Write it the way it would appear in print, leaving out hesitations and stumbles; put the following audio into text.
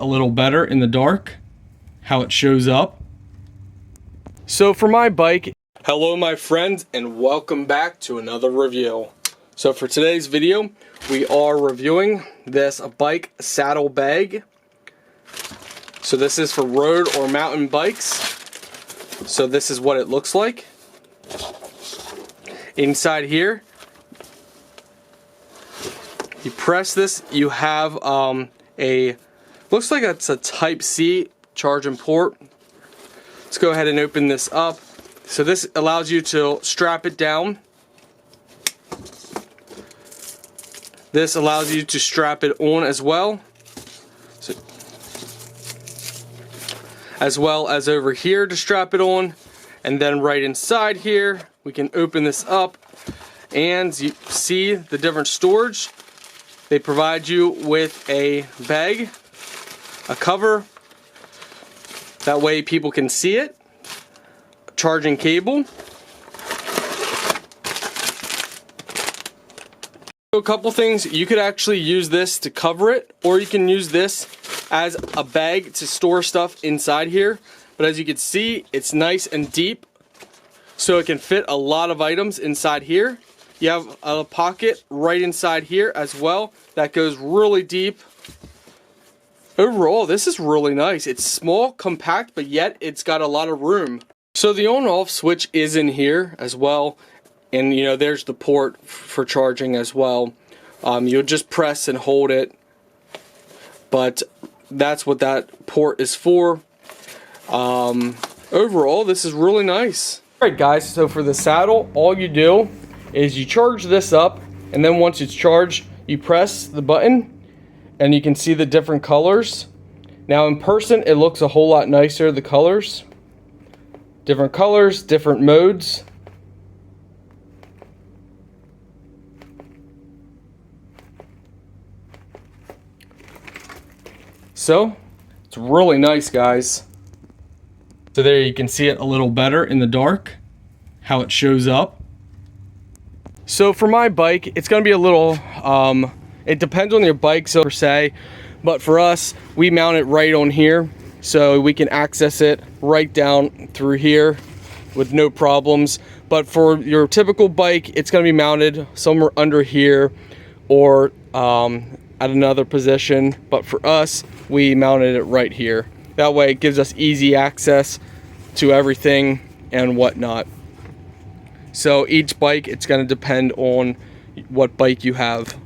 a little better in the dark, how it shows up. So for my bike, hello my friends, and welcome back to another review. So for today's video, we are reviewing this bike saddle bag. So this is for road or mountain bikes. So this is what it looks like. Inside here, you press this, you have looks like it's a Type-C charging port. Let's go ahead and open this up. So this allows you to strap it down. This allows you to strap it on as well. So, as well as over here to strap it on. And then right inside here, we can open this up and you see the different storage. They provide you with a bag, a cover, that way people can see it, a charging cable. So a couple things, you could actually use this to cover it, or you can use this as a bag to store stuff inside here. But as you can see, it's nice and deep, so it can fit a lot of items inside here. You have a pocket right inside here as well that goes really deep. Overall, this is really nice. It's small, compact, but yet it's got a lot of room. So the on-off switch is in here as well. And you know, there's the port for charging as well. You'll just press and hold it. But that's what that port is for. Overall, this is really nice. Alright guys, so for the saddle, all you do is you charge this up, and then once it's charged, you press the button and you can see the different colors. Now in person, it looks a whole lot nicer, the colors. Different colors, different modes. So, it's really nice, guys. So there you can see it a little better in the dark, how it shows up. So for my bike, it's going to be a little, it depends on your bike, so per se, but for us, we mount it right on here, so we can access it right down through here with no problems. But for your typical bike, it's going to be mounted somewhere under here or at another position. But for us, we mounted it right here. That way it gives us easy access to everything and whatnot. So each bike, it's going to depend on what bike you have.